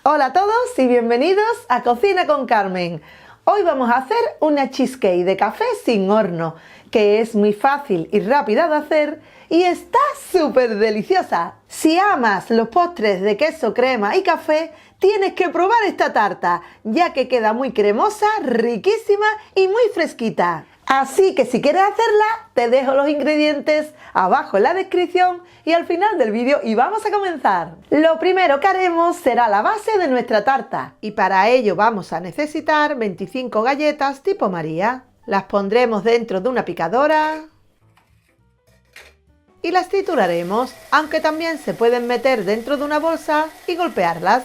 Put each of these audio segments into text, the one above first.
Hola a todos y bienvenidos a Cocina con Carmen. Hoy vamos a hacer una cheesecake de café sin horno, que es muy fácil y rápida de hacer y está súper deliciosa. Si amas los postres de queso, crema y café, tienes que probar esta tarta, ya que queda muy cremosa, riquísima y muy fresquita. Así que si quieres hacerla, te dejo los ingredientes abajo en la descripción y al final del vídeo y vamos a comenzar. Lo primero que haremos será la base de nuestra tarta y para ello vamos a necesitar 25 galletas tipo María. Las pondremos dentro de una picadora y las trituraremos, aunque también se pueden meter dentro de una bolsa y golpearlas.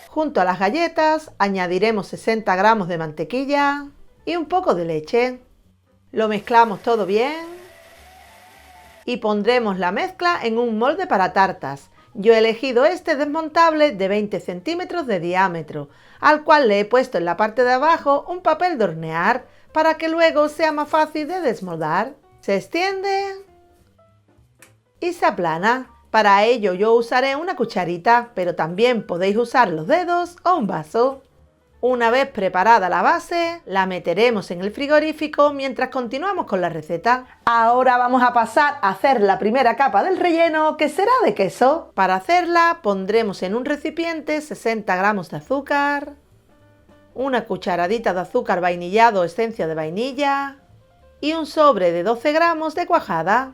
Junto a las galletas añadiremos 60 gramos de mantequilla y un poco de leche. Lo mezclamos todo bien y pondremos la mezcla en un molde para tartas. Yo he elegido este desmontable de 20 centímetros de diámetro, al cual le he puesto en la parte de abajo un papel de hornear para que luego sea más fácil de desmoldar. Se extiende y se aplana. Para ello yo usaré una cucharita, pero también podéis usar los dedos o un vaso. Una vez preparada la base, la meteremos en el frigorífico mientras continuamos con la receta. Ahora vamos a pasar a hacer la primera capa del relleno, que será de queso. Para hacerla pondremos en un recipiente 60 gramos de azúcar, una cucharadita de azúcar vainillado o esencia de vainilla y un sobre de 12 gramos de cuajada.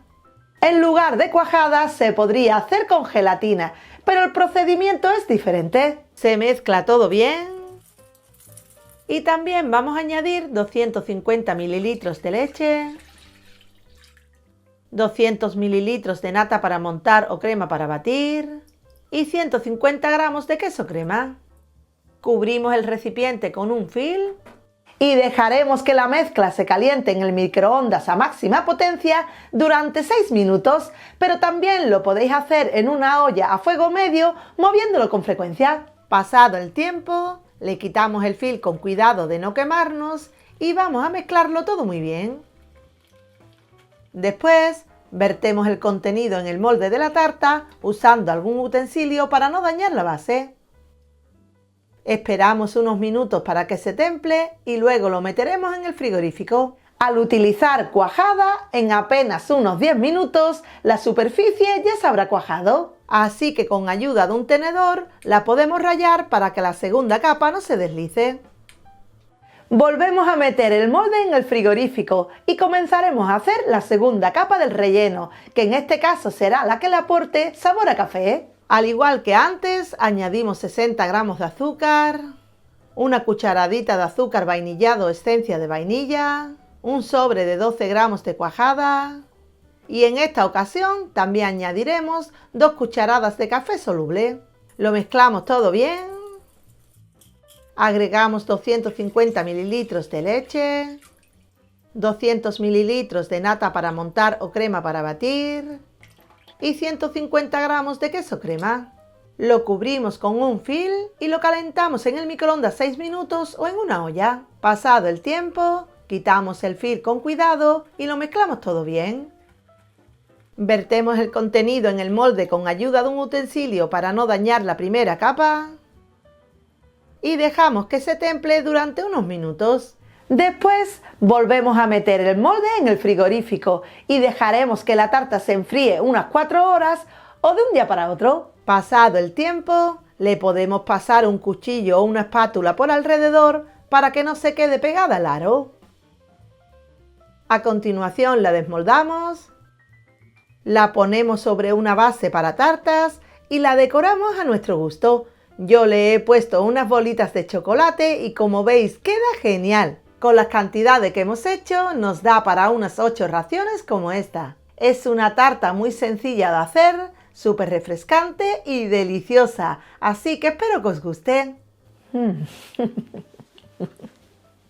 En lugar de cuajada se podría hacer con gelatina, pero el procedimiento es diferente. Se mezcla todo bien. Y también vamos a añadir 250 mililitros de leche, 200 mililitros de nata para montar o crema para batir y 150 gramos de queso crema. Cubrimos el recipiente con un film y dejaremos que la mezcla se caliente en el microondas a máxima potencia durante 6 minutos, pero también lo podéis hacer en una olla a fuego medio moviéndolo con frecuencia. Pasado el tiempo, le quitamos el film con cuidado de no quemarnos y vamos a mezclarlo todo muy bien. Después, vertemos el contenido en el molde de la tarta usando algún utensilio para no dañar la base. Esperamos unos minutos para que se temple y luego lo meteremos en el frigorífico. Al utilizar cuajada, en apenas unos 10 minutos la superficie ya se habrá cuajado. Así que con ayuda de un tenedor la podemos rallar para que la segunda capa no se deslice. Volvemos a meter el molde en el frigorífico y comenzaremos a hacer la segunda capa del relleno, que en este caso será la que le aporte sabor a café. Al igual que antes, añadimos 60 gramos de azúcar, una cucharadita de azúcar vainillado o esencia de vainilla, un sobre de 12 gramos de cuajada y en esta ocasión también añadiremos 2 cucharadas de café soluble. Lo mezclamos todo bien, agregamos 250 mililitros de leche, 200 mililitros de nata para montar o crema para batir y 150 gramos de queso crema. Lo cubrimos con un film y lo calentamos en el microondas 6 minutos o en una olla. Pasado el tiempo, quitamos el film con cuidado y lo mezclamos todo bien. Vertemos el contenido en el molde con ayuda de un utensilio para no dañar la primera capa y dejamos que se temple durante unos minutos. Después volvemos a meter el molde en el frigorífico y dejaremos que la tarta se enfríe unas 4 horas o de un día para otro. Pasado el tiempo, le podemos pasar un cuchillo o una espátula por alrededor para que no se quede pegada al aro. A continuación la desmoldamos, la ponemos sobre una base para tartas y la decoramos a nuestro gusto. Yo le he puesto unas bolitas de chocolate y como veis queda genial. Con las cantidades que hemos hecho nos da para unas 8 raciones como esta. Es una tarta muy sencilla de hacer, súper refrescante y deliciosa, así que espero que os guste.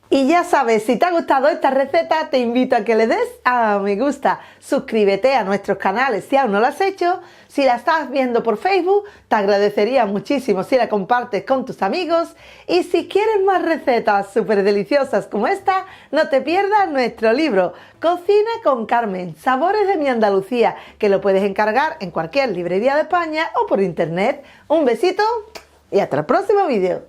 Y ya sabes, si te ha gustado esta receta, te invito a que le des a me gusta. Suscríbete a nuestros canales si aún no lo has hecho. Si la estás viendo por Facebook, te agradecería muchísimo si la compartes con tus amigos. Y si quieres más recetas súper deliciosas como esta, no te pierdas nuestro libro Cocina con Carmen, Sabores de mi Andalucía, que lo puedes encargar en cualquier librería de España o por internet. Un besito y hasta el próximo vídeo.